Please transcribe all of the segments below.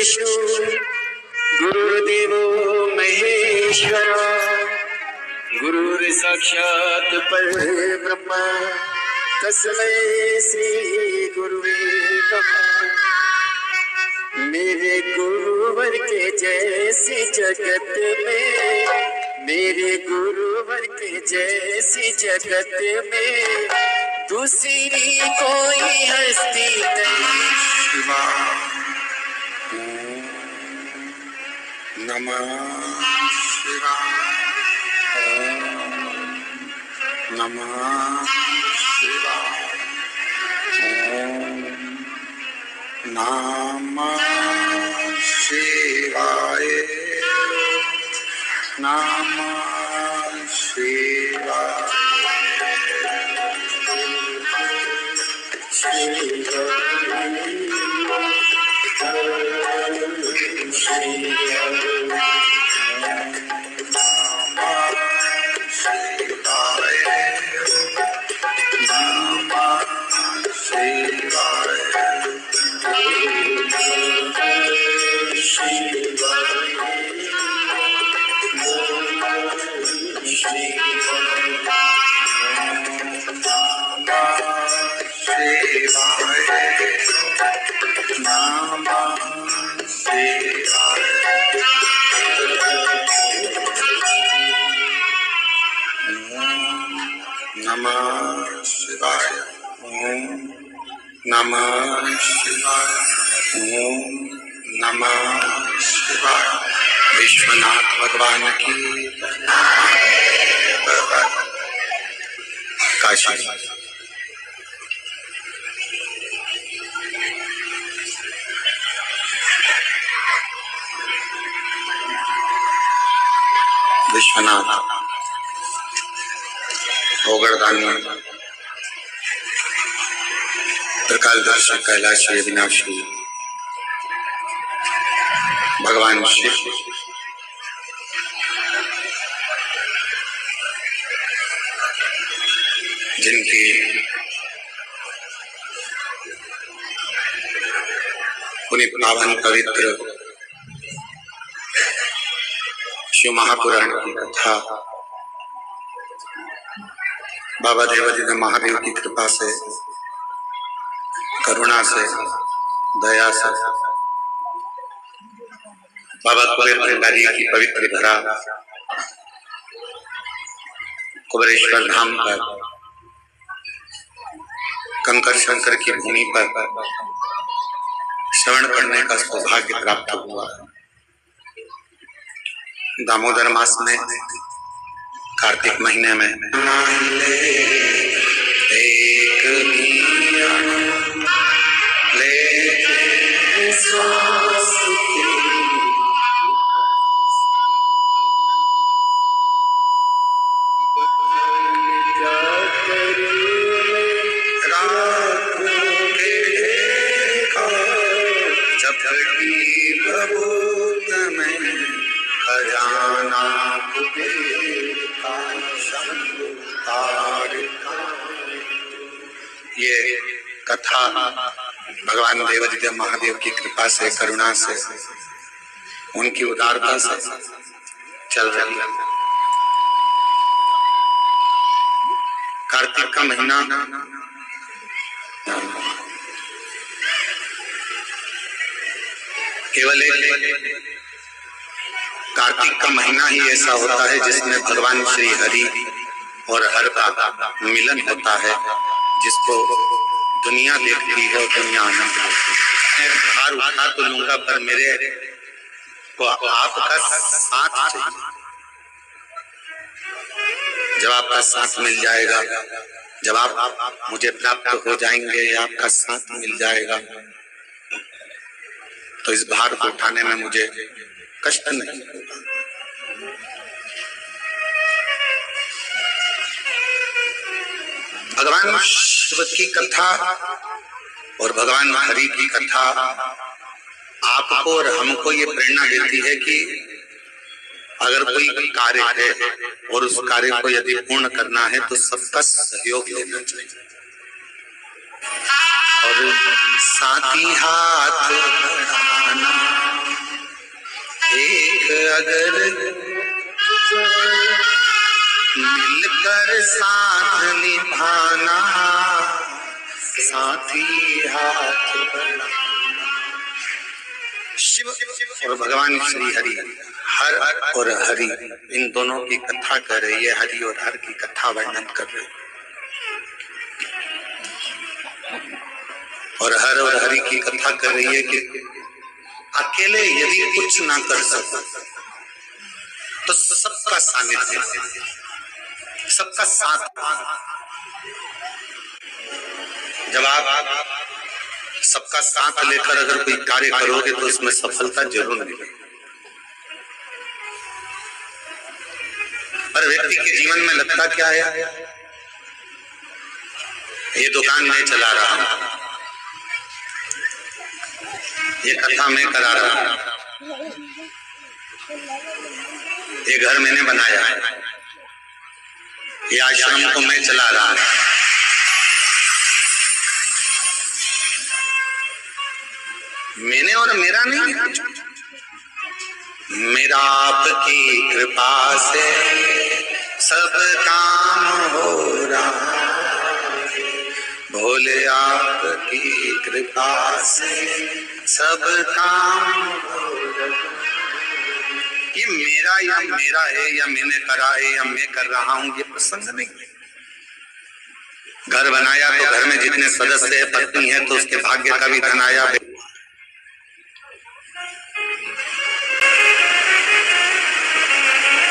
विष्णु गुरुर्देवो महेश्वरा गुरुर्साक्षात् परब्रह्म तस्मै श्री गुरुवे नमः। मेरे गुरुवर के जैसी जगत में, मेरे गुरुवर के जैसी जगत में दूसरी कोई हस्ती नहीं। नमः शिवाय, नमः शिवाय, नमः शिवाय, नमः शिवाय, नमः शिवाय, ओम नमः शिवाय, ओम नमः शिवाय। विश्वनाथ भगवान की काशी। विश्वनाथ ओगड़दानी त्रिकालदर्शी कैलाशी अविनाशी भगवान शिव जिनकी पुनीत पावन पवित्र शिव महापुराण की कथा बाबा देवादिदेव महादेव की कृपा से, करुणा से, दया से बाबा कुबेर भंडारी की पवित्र धरा कुबेरेश्वर धाम पर कंकर शंकर की भूमि पर श्रवण करने का सौभाग्य प्राप्त हुआ। दामोदर मास में कार्तिक महीने में एक ले खजाना ये कथा भगवान देवादिदेव महादेव की कृपा से, करुणा से, उनकी उदारता से चल रही है। कार्तिक का महीना केवल कार्तिक का महीना ही ऐसा होता है जिसमें भगवान श्री हरि और हर का मिलन होता है, जिसको दुनिया देखती है और दुनिया आनंद लेती है। भार उठा तो लूंगा पर मेरे को आपका साथ चाहिए। जब आपका साथ मिल जाएगा, जब आप मुझे प्राप्त हो जाएंगे, आपका साथ मिल जाएगा, तो इस भार को उठाने में मुझे कष्ट नहीं होगा। भगवान शिव की कथा और भगवान हरि की कथा आपको और हमको ये प्रेरणा देती है कि अगर कोई कार्य है और उस कार्य को यदि पूर्ण करना है तो सबका सहयोग लेना चाहिए। और साथी हाथ बढ़ाना अगर मिलकर साथ निभाना, साथी हाथ बढ़ाना। शिव और भगवान श्री हरि, हर और हरि, इन दोनों की कथा कर रही है। हरि और हर की कथा वर्णन कर रही है। और हर और हरि की कथा कर रही है कि अकेले यदि कुछ ना कर सको तो सबका सानिध्य, सबका साथ। जब आप सबका साथ लेकर अगर कोई कार्य करोगे तो उसमें सफलता जरूर मिलेगी। पर व्यक्ति के जीवन में लगता क्या है, ये दुकान मैं चला रहा हूं, ये कथा मैं करा रहा हूं, ये घर मैंने बनाया है, ये आश्रम को मैं चला रहा हूं। मैंने और मेरा नहीं, मेरा आपकी कृपा से सब काम हो रहा, भोले आपकी कृपा से सब काम हो रहा। ये मेरा है या मैंने करा है या मैं कर रहा हूं, ये प्रसंग नहीं। घर बनाया तो घर में जितने सदस्य है, पत्नी है तो उसके भाग्य का भी धन आया।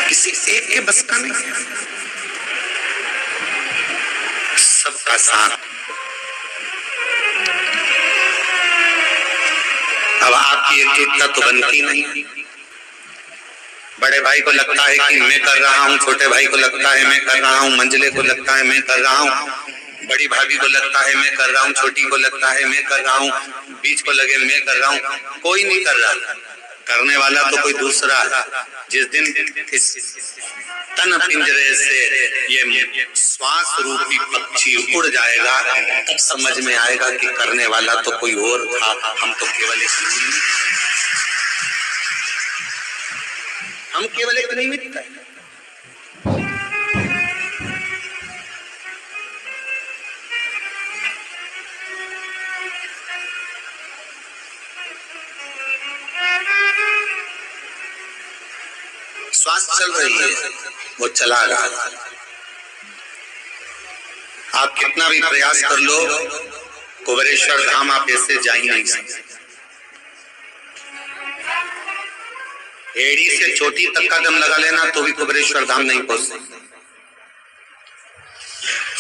किसी एक के बस का नहीं है, सबका साथ। अब आपकी एकजुटता तो बनती नहीं। बड़े भाई को लगता है कि मैं कर रहा हूँ, छोटे भाई को लगता है मैं कर रहा हूँ, मंझले को लगता है मैं कर रहा हूँ, बड़ी भाभी को लगता है मैं कर रहा हूँ, छोटी को लगता है मैं कर रहा हूँ, बीच को लगे मैं कर रहा हूँ। कोई नहीं कर रहा, करने वाला तो कोई दूसरा है। जिस दिन इस तन पिंजरे से ये श्वास रूपी पक्षी उड़ जाएगा, तब समझ में आएगा कि करने वाला तो कोई और था, हम तो केवल एक निमित्त है। श्वास चल रही है, वो चला रहा है। आप कितना भी प्रयास कर लो, कुबेरेश्वर धाम आप ऐसे जा ही नहीं सकते। एड़ी से चोटी तक का दम लगा लेना तो भी कुबेरेश्वर धाम नहीं पहुंच सकते।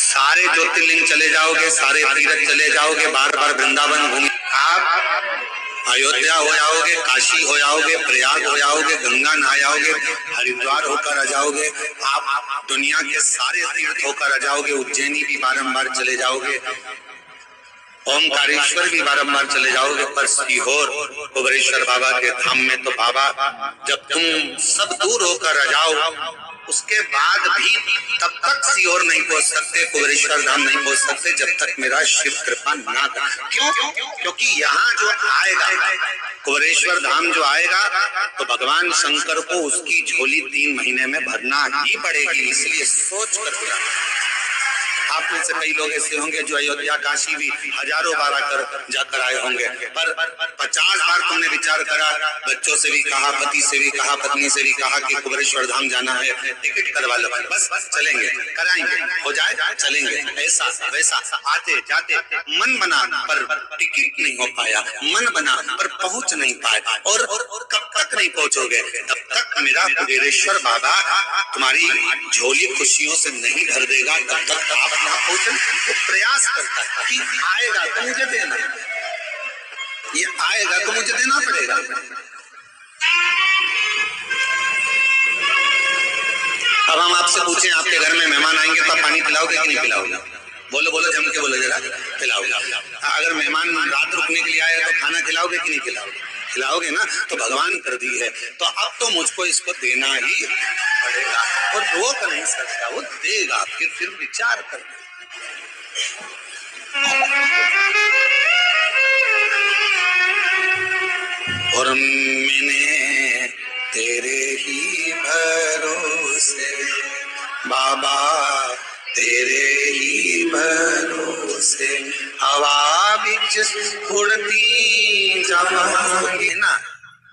सारे ज्योतिर्लिंग चले जाओगे, सारे तीर्थ चले जाओगे, बार बार वृंदावन घूम, आप अयोध्या हो जाओगे, काशी हो जाओगे, प्रयाग हो जाओगे, गंगा नहा जाओगे, हरिद्वार होकर आ जाओगे, आप दुनिया के सारे तीर्थ होकर आ जाओगे, उज्जैनी भी बारंबार चले जाओगे, ओमकारेश्वर भी बारंबार चले जाओगे, पर सीहोर कुबेरेश्वर बाबा के धाम में तो बाबा जब तुम सब दूर होकर आ जाओ, उसके बाद भी तब तक सीहोर नहीं पहुंच सकते, कुबेरेश्वर धाम नहीं पहुंच सकते, जब तक मेरा शिव कृपा ना करे। क्यों? क्योंकि यहाँ जो आएगा, कुबेरेश्वर धाम जो आएगा, तो भगवान शंकर को उसकी झोली 3 महीने में भरना ही पड़ेगी। इसलिए सोच कर, आप में से कई लोग ऐसे होंगे जो अयोध्या काशी भी हजारों बार आकर जाकर आए होंगे, पर 50 बार तुमने विचार करा, बच्चों से भी कहा, पति से भी कहा, पत्नी से भी कहा कि कुबेरेश्वर धाम जाना है, टिकट करवा लो, बस चलेंगे, कराएंगे, हो जाए चलेंगे, ऐसा वैसा, आते जाते मन बना पर टिकट नहीं हो पाया, मन बना पर पहुंच नहीं पाए। और कब तक नहीं पहुंचोगे? तब तक मेरा कुबेरेश्वर बाबा तुम्हारी झोली खुशियों से नहीं भर देगा, तब तक आप यहाँ पहुंचे। वो प्रयास करता है कि आएगा तो मुझे देना, ये आएगा तो मुझे देना पड़ेगा। अब हम आपसे पूछें, आपके घर में मेहमान आएंगे तो आप पानी पिलाओगे कि नहीं पिलाओगे? बोलो बोलो, जम के बोलो जरा, खिलाओगे। अगर मेहमान रात रुकने के लिए आए तो खाना खिलाओगे कि नहीं खिलाओगे? खिलाओगे ना। तो भगवान कर दी है, तो अब तो मुझको इसको देना ही पड़ेगा, और रोक नहीं सकता, वो देगा। फिर विचार कर, और मैंने तेरे ही भरोसे बाबा, तेरे ही भरोसे हवा बिच उड़ती जाऊंगी ना,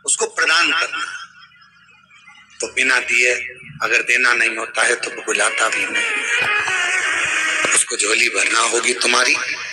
उसको प्रदान करना। तो बिना दिए अगर देना नहीं होता है तो बुलाता भी नहीं, उसको झोली भरना होगी तुम्हारी।